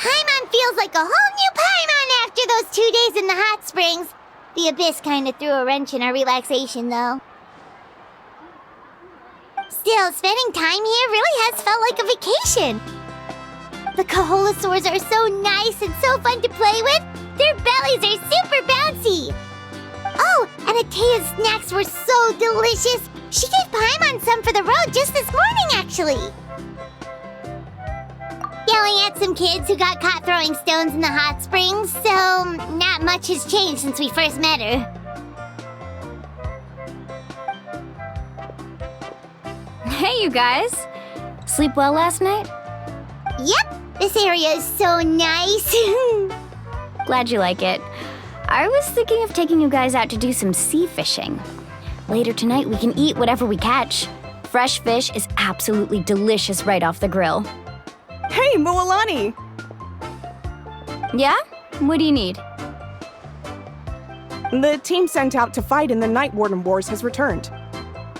Paimon feels like a whole new Paimon after those 2 days in the hot springs. The Abyss kinda threw a wrench in our relaxation, though. Still, spending time here really has felt like a vacation. The Kaholosaurs are so nice and so fun to play with. Their bellies are super bouncy. Oh, and Atea's snacks were so delicious. She gave Paimon some for the road just this morning, actually. Yelling at some kids who got caught throwing stones in the hot springs, so not much has changed since we first met her. Hey, you guys. Sleep well last night? Yep, this area is so nice. Glad you like it. I was thinking of taking you guys out to do some sea fishing. Later tonight, we can eat whatever we catch. Fresh fish is absolutely delicious right off the grill. Hey, Mualani! Yeah? What do you need? The team sent out to fight in the Night Warden Wars has returned.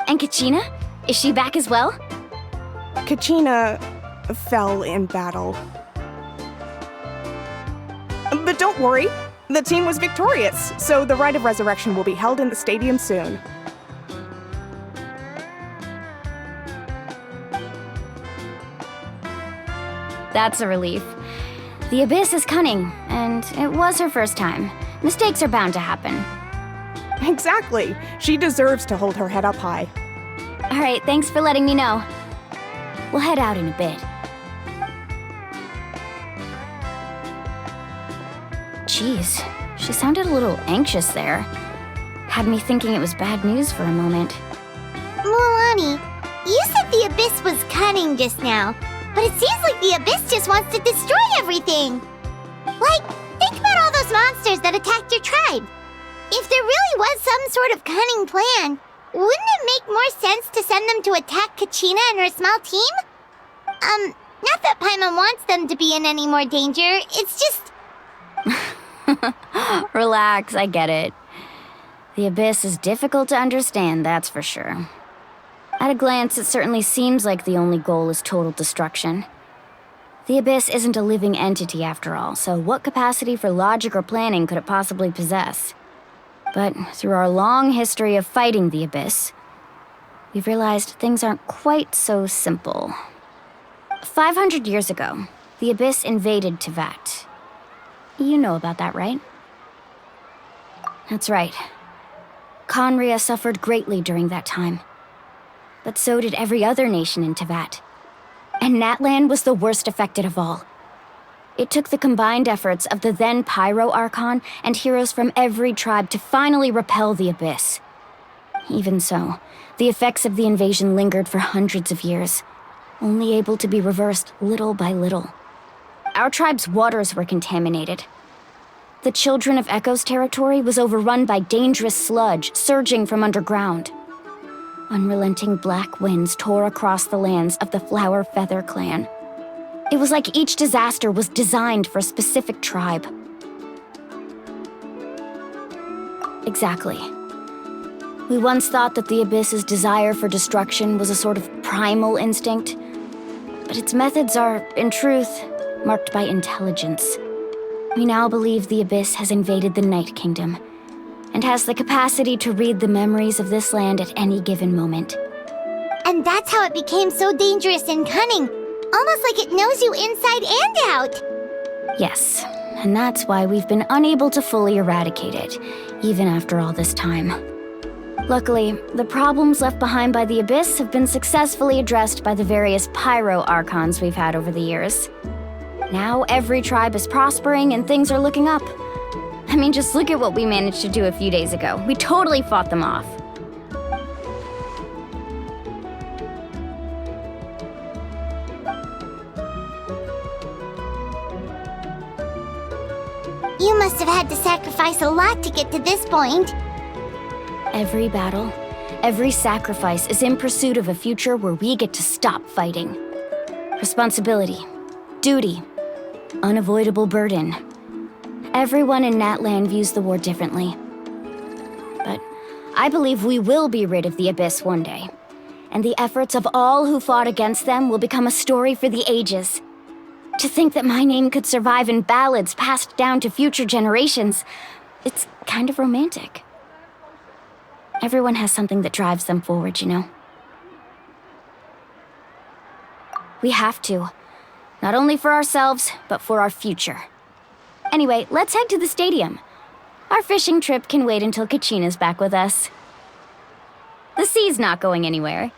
And Kachina? Is she back as well? Kachina fell in battle. But don't worry, the team was victorious, so the Rite of Resurrection will be held in the stadium soon. That's a relief. The Abyss is cunning, and it was her first time. Mistakes are bound to happen. Exactly. She deserves to hold her head up high. All right, thanks for letting me know. We'll head out in a bit. Jeez, she sounded a little anxious there. Had me thinking it was bad news for a moment. Mualani, you said the Abyss was cunning just now, but it seems like the Abyss just wants to destroy everything. Like, think about all those monsters that attacked your tribe. If there really was some sort of cunning plan, wouldn't it make more sense to send them to attack Kachina and her small team? Not that Paimon wants them to be in any more danger, it's just... Relax, I get it. The Abyss is difficult to understand, that's for sure. At a glance, it certainly seems like the only goal is total destruction. The Abyss isn't a living entity after all, so what capacity for logic or planning could it possibly possess? But through our long history of fighting the Abyss, we've realized things aren't quite so simple. 500 years ago, the Abyss invaded Teyvat. You know about that, right? That's right. Conria suffered greatly during that time. But so did every other nation in Teyvat. And Natlan was the worst affected of all. It took the combined efforts of the then Pyro Archon and heroes from every tribe to finally repel the Abyss. Even so, the effects of the invasion lingered for hundreds of years, only able to be reversed little by little. Our tribe's waters were contaminated. The Children of Echo's territory was overrun by dangerous sludge surging from underground. Unrelenting black winds tore across the lands of the Flower Feather clan. It was like each disaster was designed for a specific tribe. Exactly. We once thought that the Abyss's desire for destruction was a sort of primal instinct, but its methods are, in truth, marked by intelligence. We now believe the Abyss has invaded the Night Kingdom, and has the capacity to read the memories of this land at any given moment. And that's how it became so dangerous and cunning, almost like it knows you inside and out. Yes, and that's why we've been unable to fully eradicate it, even after all this time. Luckily, the problems left behind by the Abyss have been successfully addressed by the various Pyro Archons we've had over the years. Now every tribe is prospering and things are looking up. I mean, just look at what we managed to do a few days ago. We totally fought them off. You must have had to sacrifice a lot to get to this point. Every battle, every sacrifice is in pursuit of a future where we get to stop fighting. Responsibility, duty, unavoidable burden. Everyone in Natlan views the war differently. But I believe we will be rid of the Abyss one day, and the efforts of all who fought against them will become a story for the ages. To think that my name could survive in ballads passed down to future generations, it's kind of romantic. Everyone has something that drives them forward, you know? We have to. Not only for ourselves, but for our future. Anyway, let's head to the stadium. Our fishing trip can wait until Kachina's back with us. The sea's not going anywhere.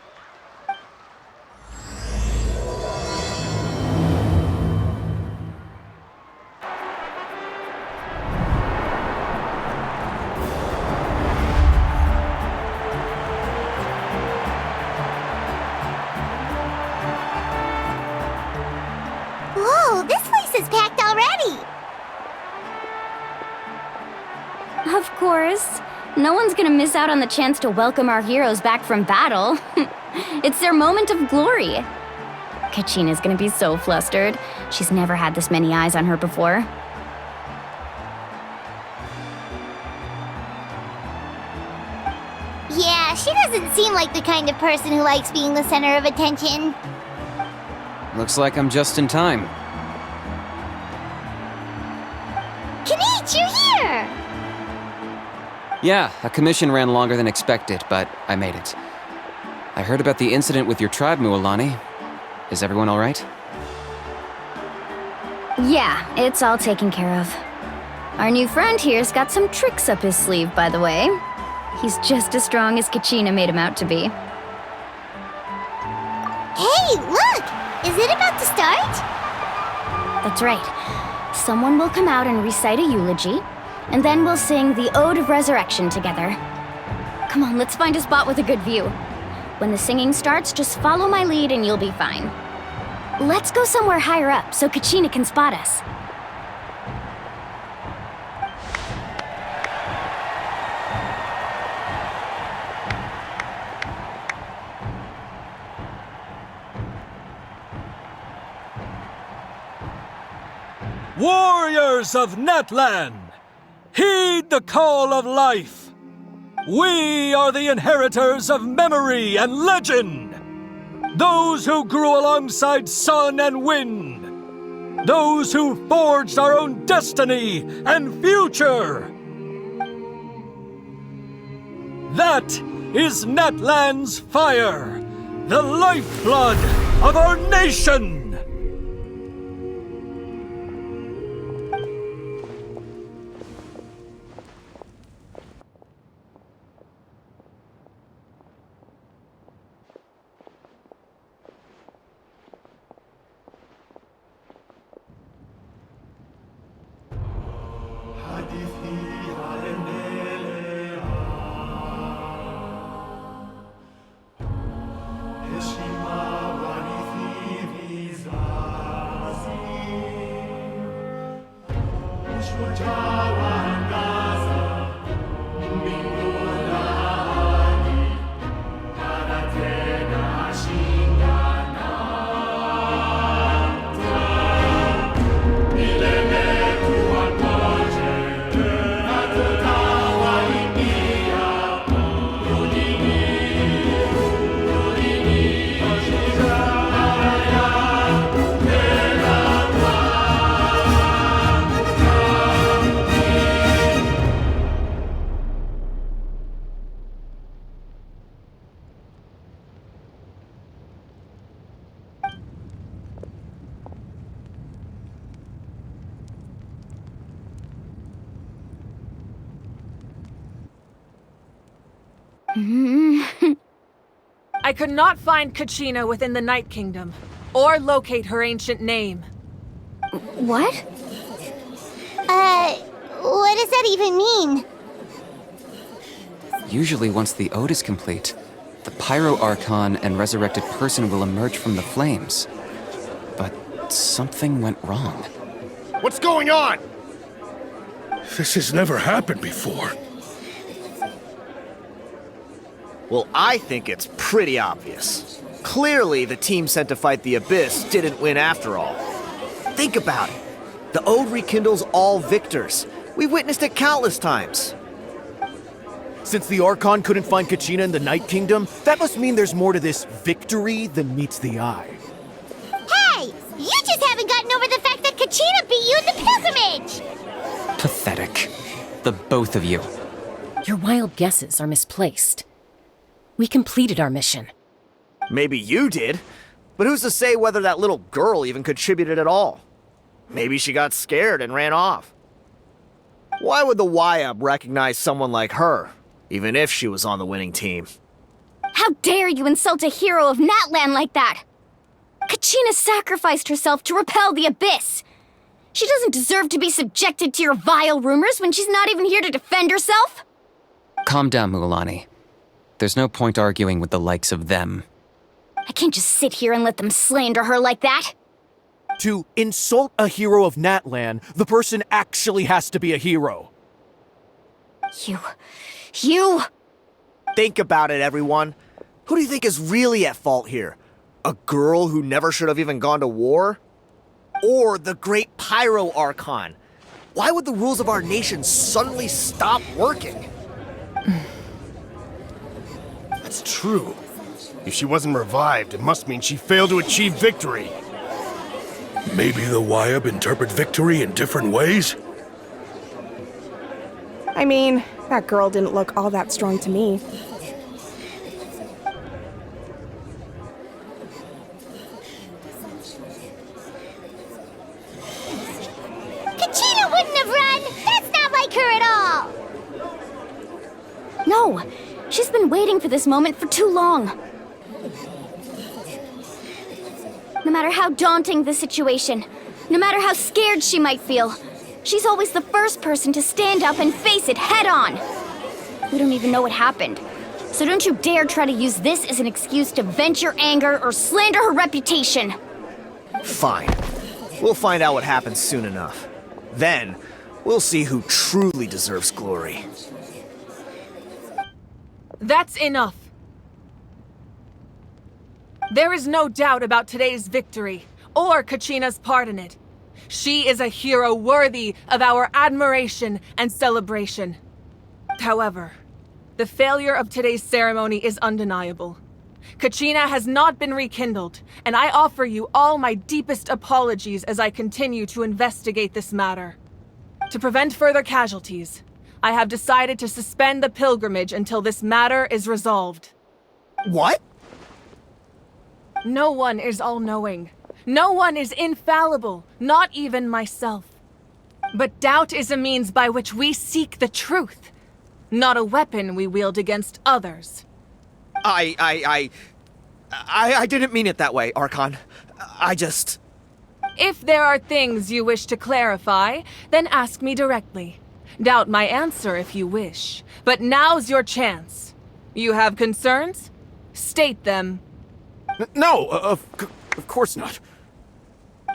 Whoa, this place is packed already! Of course. No one's gonna miss out on the chance to welcome our heroes back from battle. It's their moment of glory. Kachina's gonna be so flustered. She's never had this many eyes on her before. Yeah, she doesn't seem like the kind of person who likes being the center of attention. Looks like I'm just in time. Kanich, you're here! Yeah, a commission ran longer than expected, but I made it. I heard about the incident with your tribe, Mualani. Is everyone all right? Yeah, it's all taken care of. Our new friend here's got some tricks up his sleeve, by the way. He's just as strong as Kachina made him out to be. Hey, look! Is it about to start? That's right. Someone will come out and recite a eulogy, and then we'll sing the Ode of Resurrection together. Come on, let's find a spot with a good view. When the singing starts, just follow my lead and you'll be fine. Let's go somewhere higher up so Kachina can spot us. Warriors of Natlan, heed the call of life. We are the inheritors of memory and legend. Those who grew alongside sun and wind. Those who forged our own destiny and future. That is Natlan's fire, the lifeblood of our nation. I could not find Kachina within the Night Kingdom, or locate her ancient name. What? What does that even mean? Usually once the ode is complete, the Pyro Archon and resurrected person will emerge from the flames. But something went wrong. What's going on? This has never happened before. Well, I think it's pretty obvious. Clearly, the team sent to fight the Abyss didn't win after all. Think about it. The Ode rekindles all victors. We witnessed it countless times. Since the Archon couldn't find Kachina in the Night Kingdom, that must mean there's more to this victory than meets the eye. Hey! You just haven't gotten over the the both of you. Your wild guesses are misplaced. We completed our mission. Maybe you did, but who's to say whether that little girl even contributed at all? Maybe she got scared and ran off. Why would the YUB recognize someone like her, even if she was on the winning team? How dare you insult a hero of Natlan like that? Kachina sacrificed herself to repel the Abyss. She doesn't deserve to be subjected to your vile rumors when she's not even here to defend herself. Calm down, Mualani. There's no point arguing with the likes of them. I can't just sit here and let them slander her like that. To insult a hero of Natlan, the person actually has to be a hero. You... Think about it, everyone. Who do you think is really at fault here? A girl who never should have even gone to war? Or the great Pyro Archon? Why would the rules of our nation suddenly stop working? That's true. If she wasn't revived, it must mean she failed to achieve victory. Maybe the YUB interpret victory in different ways? I mean, that girl didn't look all that strong to me. Kachina wouldn't have run! That's not like her at all! No, she's been waiting for this moment for too long. No matter how daunting the situation, no matter how scared she might feel, she's always the first person to stand up and face it head on. We don't even know what happened, so don't you dare try to use this as an excuse to vent your anger or slander her reputation. Fine. We'll find out what happens soon enough. Then, we'll see who truly deserves glory. That's enough. There is no doubt about today's victory, or Kachina's part in it. She is a hero worthy of our admiration and celebration. However, the failure of today's ceremony is undeniable. Kachina has not been rekindled, and I offer you all my deepest apologies as I continue to investigate this matter. To prevent further casualties, I have decided to suspend the pilgrimage until this matter is resolved. What? No one is all-knowing. No one is infallible, not even myself. But doubt is a means by which we seek the truth, not a weapon we wield against others. I didn't mean it that way, Archon. I just... If there are things you wish to clarify, then ask me directly. Doubt my answer if you wish, but now's your chance. You have concerns? State them. No, of course not.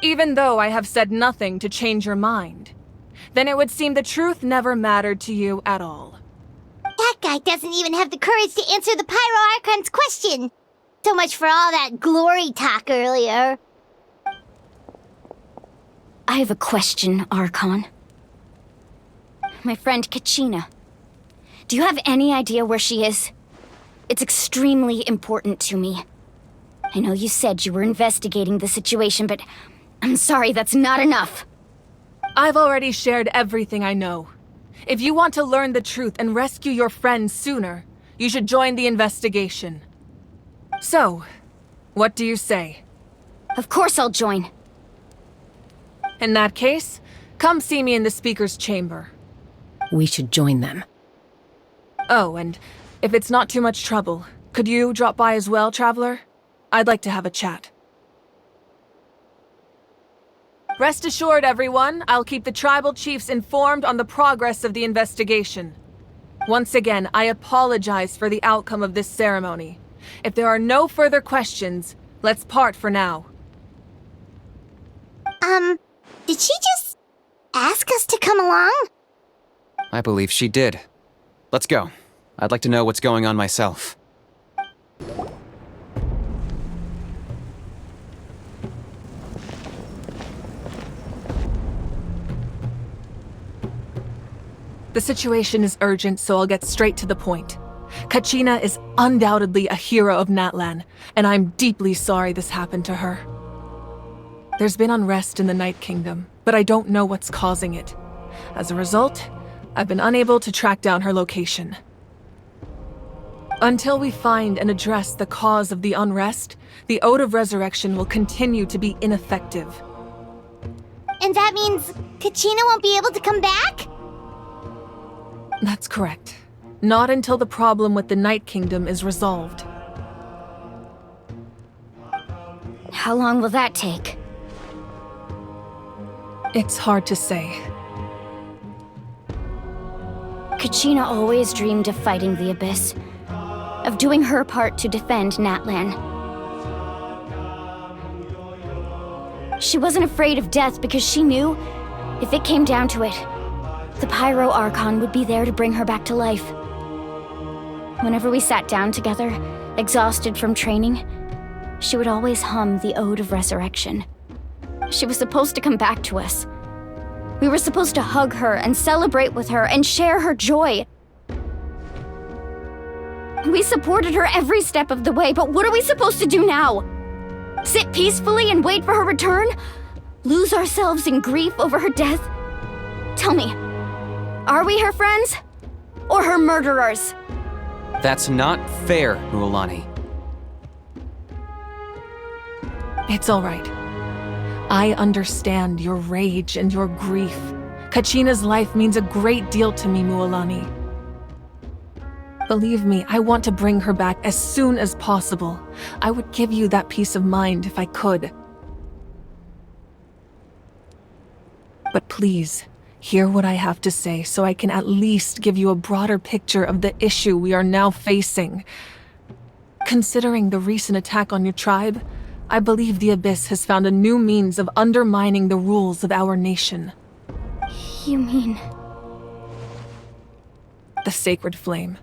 Even though I have said nothing to change your mind, then it would seem the truth never mattered to you at all. That guy doesn't even have the courage to answer the Pyro Archon's question. So much for all that glory talk earlier. I have a question, Archon. My friend Kachina. Do you have any idea where she is? It's extremely important to me. I know you said you were investigating the situation, but I'm sorry, that's not enough. I've already shared everything I know. If you want to learn the truth and rescue your friend sooner, you should join the investigation. So, what do you say? Of course I'll join. In that case, come see me in the speaker's chamber. We should join them. Oh, and if it's not too much trouble, could you drop by as well, Traveler? I'd like to have a chat. Rest assured, everyone, I'll keep the tribal chiefs informed on the progress of the investigation. Once again, I apologize for the outcome of this ceremony. If there are no further questions, let's part for now. Did she just ask us to come along? I believe she did. Let's go. I'd like to know what's going on myself. The situation is urgent, so I'll get straight to the point. Kachina is undoubtedly a hero of Natlan, and I'm deeply sorry this happened to her. There's been unrest in the Night Kingdom, but I don't know what's causing it. As a result, I've been unable to track down her location. Until we find and address the cause of the unrest, the Ode of Resurrection will continue to be ineffective. And that means Kachina won't be able to come back? That's correct. Not until the problem with the Night Kingdom is resolved. How long will that take? It's hard to say. Kachina always dreamed of fighting the Abyss, of doing her part to defend Natlan. She wasn't afraid of death because she knew, if it came down to it, the Pyro Archon would be there to bring her back to life. Whenever we sat down together, exhausted from training, she would always hum the Ode of Resurrection. She was supposed to come back to us. We were supposed to hug her and celebrate with her and share her joy. We supported her every step of the way, but what are we supposed to do now? Sit peacefully and wait for her return? Lose ourselves in grief over her death? Tell me, are we her friends? Or her murderers? That's not fair, Mualani. It's all right. I understand your rage and your grief. Kachina's life means a great deal to me, Mualani. Believe me, I want to bring her back as soon as possible. I would give you that peace of mind if I could. But please, hear what I have to say so I can at least give you a broader picture of the issue we are now facing. Considering the recent attack on your tribe, I believe the Abyss has found a new means of undermining the rules of our nation. You mean... The Sacred Flame.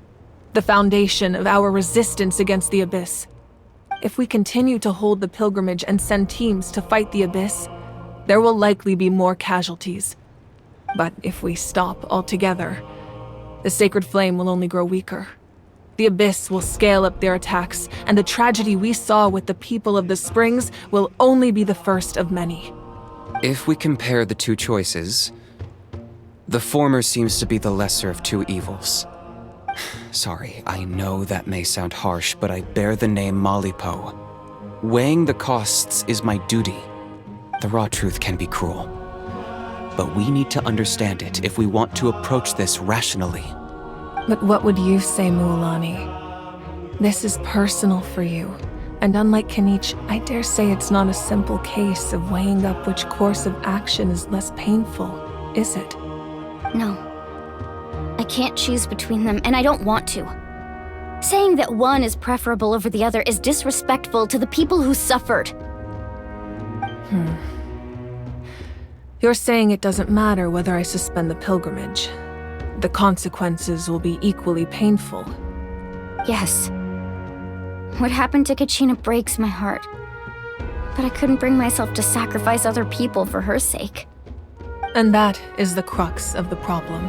The foundation of our resistance against the Abyss. If we continue to hold the pilgrimage and send teams to fight the Abyss, there will likely be more casualties. But if we stop altogether, the Sacred Flame will only grow weaker. The Abyss will scale up their attacks, and the tragedy we saw with the people of the Springs will only be the first of many. If we compare the two choices, the former seems to be the lesser of two evils. Sorry, I know that may sound harsh, but I bear the name Malipo. Weighing the costs is my duty. The raw truth can be cruel. But we need to understand it if we want to approach this rationally. But what would you say, Mualani? This is personal for you, and unlike Kanich, I dare say it's not a simple case of weighing up which course of action is less painful, is it? No. I can't choose between them, and I don't want to. Saying that one is preferable over the other is disrespectful to the people who suffered. You're saying it doesn't matter whether I suspend the pilgrimage. The consequences will be equally painful. Yes. What happened to Kachina breaks my heart. But I couldn't bring myself to sacrifice other people for her sake. And that is the crux of the problem.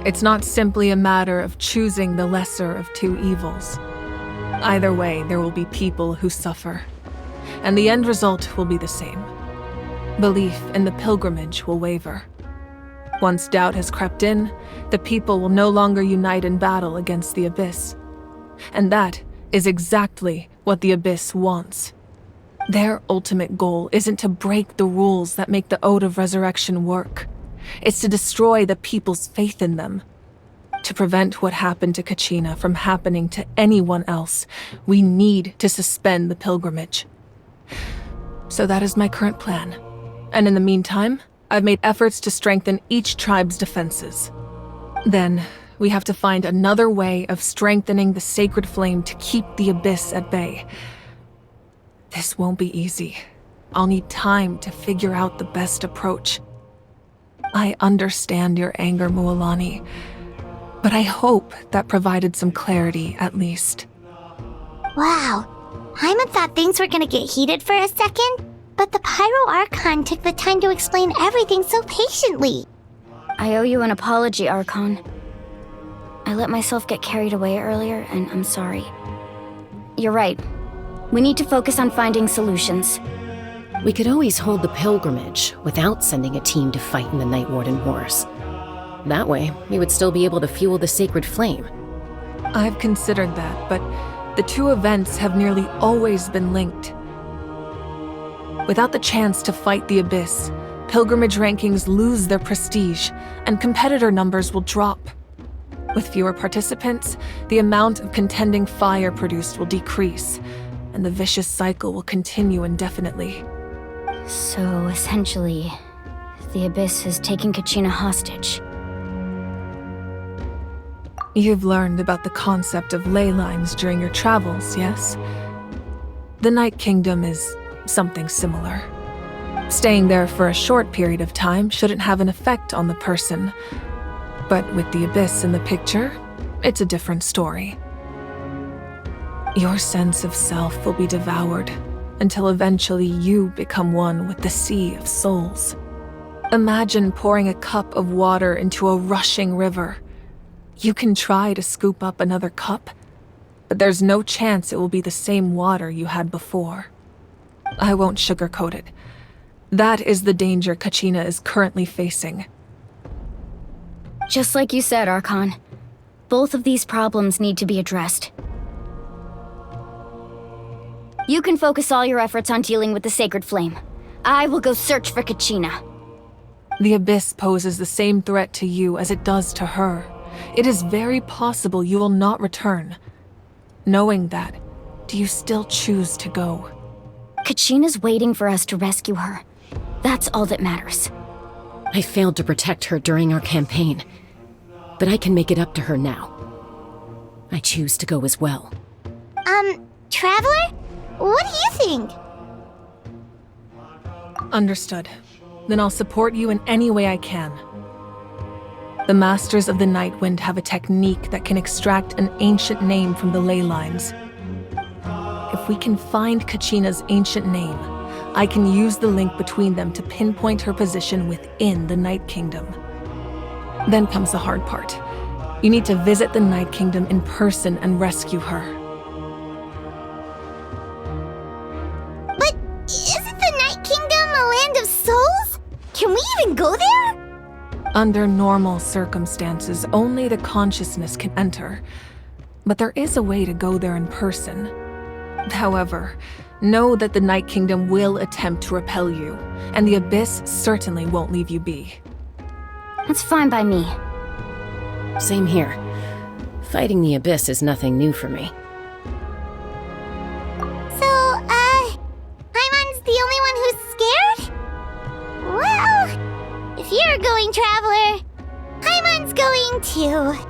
It's not simply a matter of choosing the lesser of two evils. Either way, there will be people who suffer. And the end result will be the same. Belief in the pilgrimage will waver. Once doubt has crept in, the people will no longer unite in battle against the Abyss. And that is exactly what the Abyss wants. Their ultimate goal isn't to break the rules that make the Ode of Resurrection work. It's to destroy the people's faith in them. To prevent what happened to Kachina from happening to anyone else, we need to suspend the pilgrimage. So that is my current plan. And in the meantime, I've made efforts to strengthen each tribe's defenses. Then, we have to find another way of strengthening the Sacred Flame to keep the Abyss at bay. This won't be easy. I'll need time to figure out the best approach. I understand your anger, Mualani, but I hope that provided some clarity at least. Wow. Hyman thought things were gonna get heated for a second, but the Pyro Archon took the time to explain everything so patiently. I owe you an apology, Archon. I let myself get carried away earlier, and I'm sorry. You're right. We need to focus on finding solutions. We could always hold the pilgrimage without sending a team to fight in the Night Warden Wars. That way, we would still be able to fuel the sacred flame. I've considered that, but the two events have nearly always been linked. Without the chance to fight the Abyss, pilgrimage rankings lose their prestige, and competitor numbers will drop. With fewer participants, the amount of contending fire produced will decrease, and the vicious cycle will continue indefinitely. So, essentially, the Abyss has taken Kachina hostage. You've learned about the concept of ley lines during your travels, yes? The Night Kingdom is something similar. Staying there for a short period of time shouldn't have an effect on the person. But with the Abyss in the picture, it's a different story. Your sense of self will be devoured until eventually you become one with the Sea of Souls. Imagine pouring a cup of water into a rushing river. You can try to scoop up another cup, but there's no chance it will be the same water you had before. I won't sugarcoat it. That is the danger Kachina is currently facing. Just like you said, Archon. Both of these problems need to be addressed. You can focus all your efforts on dealing with the Sacred Flame. I will go search for Kachina. The Abyss poses the same threat to you as it does to her. It is very possible you will not return. Knowing that, do you still choose to go? Kachina's waiting for us to rescue her. That's all that matters. I failed to protect her during our campaign, but I can make it up to her now. I choose to go as well. Traveler? What do you think? Understood. Then I'll support you in any way I can. The Masters of the Nightwind have a technique that can extract an ancient name from the ley lines. If we can find Kachina's ancient name, I can use the link between them to pinpoint her position within the Night Kingdom. Then comes the hard part. You need to visit the Night Kingdom in person and rescue her. But isn't the Night Kingdom a land of souls? Can we even go there? Under normal circumstances, only the consciousness can enter. But there is a way to go there in person. However, know that the Night Kingdom will attempt to repel you, and the Abyss certainly won't leave you be. That's fine by me. Same here. Fighting the Abyss is nothing new for me. So, Paimon's the only one who's scared? Well, if you're going, Traveler, Paimon's going too.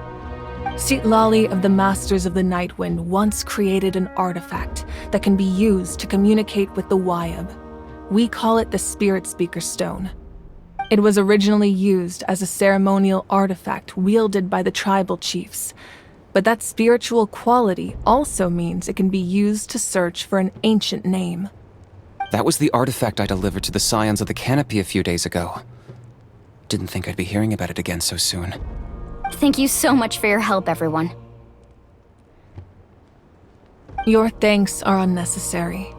Citlali of the Masters of the Nightwind once created an artifact that can be used to communicate with the Wyab. We call it the Spirit Speaker Stone. It was originally used as a ceremonial artifact wielded by the tribal chiefs, but that spiritual quality also means it can be used to search for an ancient name. That was the artifact I delivered to the Scions of the Canopy a few days ago. Didn't think I'd be hearing about it again so soon. Thank you so much for your help, everyone. Your thanks are unnecessary.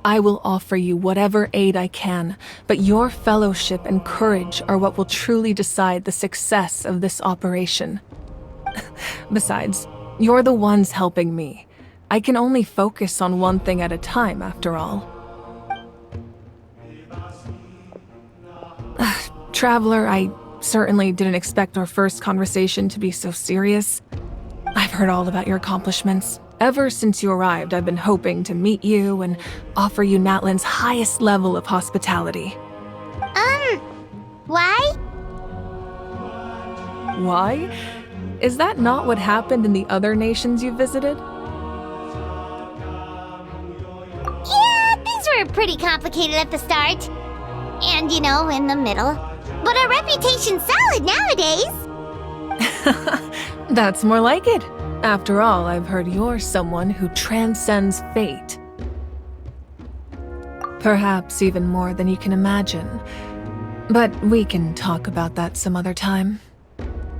I will offer you whatever aid I can, but your fellowship and courage are what will truly decide the success of this operation. Besides, you're the ones helping me. I can only focus on one thing at a time, after all. Traveler, I certainly didn't expect our first conversation to be so serious. I've heard all about your accomplishments. Ever since you arrived, I've been hoping to meet you and offer you Natlan's highest level of hospitality. Why? Why? Is that not what happened in the other nations you visited? Yeah, things were pretty complicated at the start. And, in the middle. But our reputation's solid nowadays. That's more like it. After all, I've heard you're someone who transcends fate. Perhaps even more than you can imagine. But we can talk about that some other time.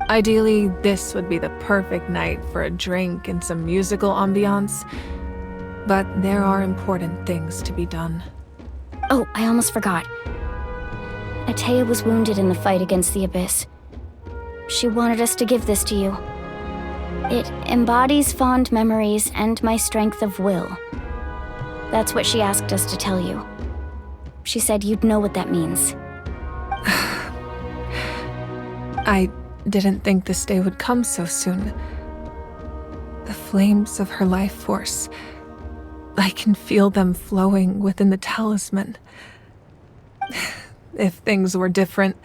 Ideally, this would be the perfect night for a drink and some musical ambiance. But there are important things to be done. Oh, I almost forgot. Atea was wounded in the fight against the Abyss. she wanted us to give this to you. It embodies fond memories and my strength of will. That's what she asked us to tell you. She said you'd know what that means. I didn't think this day would come so soon. The flames of her life force. I can feel them flowing within the talisman. If things were different,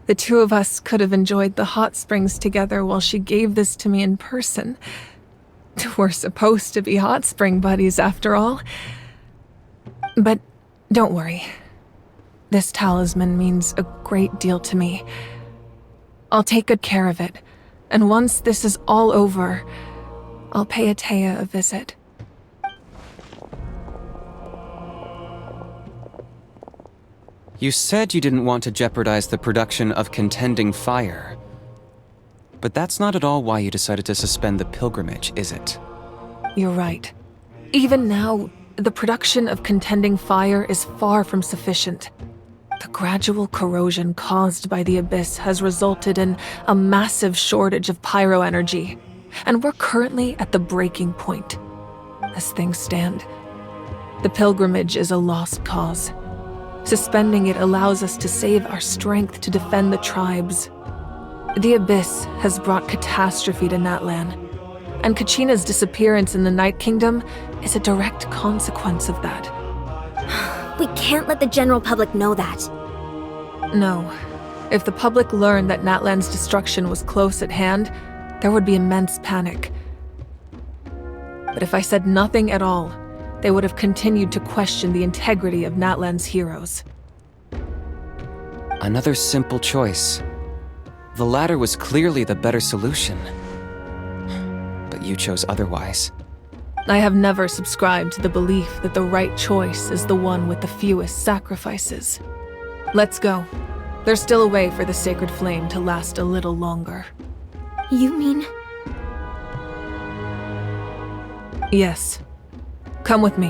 the two of us could have enjoyed the hot springs together while she gave this to me in person. We're supposed to be hot spring buddies after all. But don't worry. This talisman means a great deal to me. I'll take good care of it, and once this is all over, I'll pay Atea a visit. You said you didn't want to jeopardize the production of contending fire. But that's not at all why you decided to suspend the pilgrimage, is it? You're right. Even now, the production of contending fire is far from sufficient. The gradual corrosion caused by the Abyss has resulted in a massive shortage of pyro energy, and we're currently at the breaking point. As things stand, the pilgrimage is a lost cause. Suspending it allows us to save our strength to defend the tribes. The Abyss has brought catastrophe to Natlan, and Kachina's disappearance in the Night Kingdom is a direct consequence of that. We can't let the general public know that. No. If the public learned that Natlan's destruction was close at hand, there would be immense panic. But if I said nothing at all, they would have continued to question the integrity of Natlan's heroes. Another simple choice. The latter was clearly the better solution. But you chose otherwise. I have never subscribed to the belief that the right choice is the one with the fewest sacrifices. Let's go. There's still a way for the sacred flame to last a little longer. You mean? Yes. Come with me.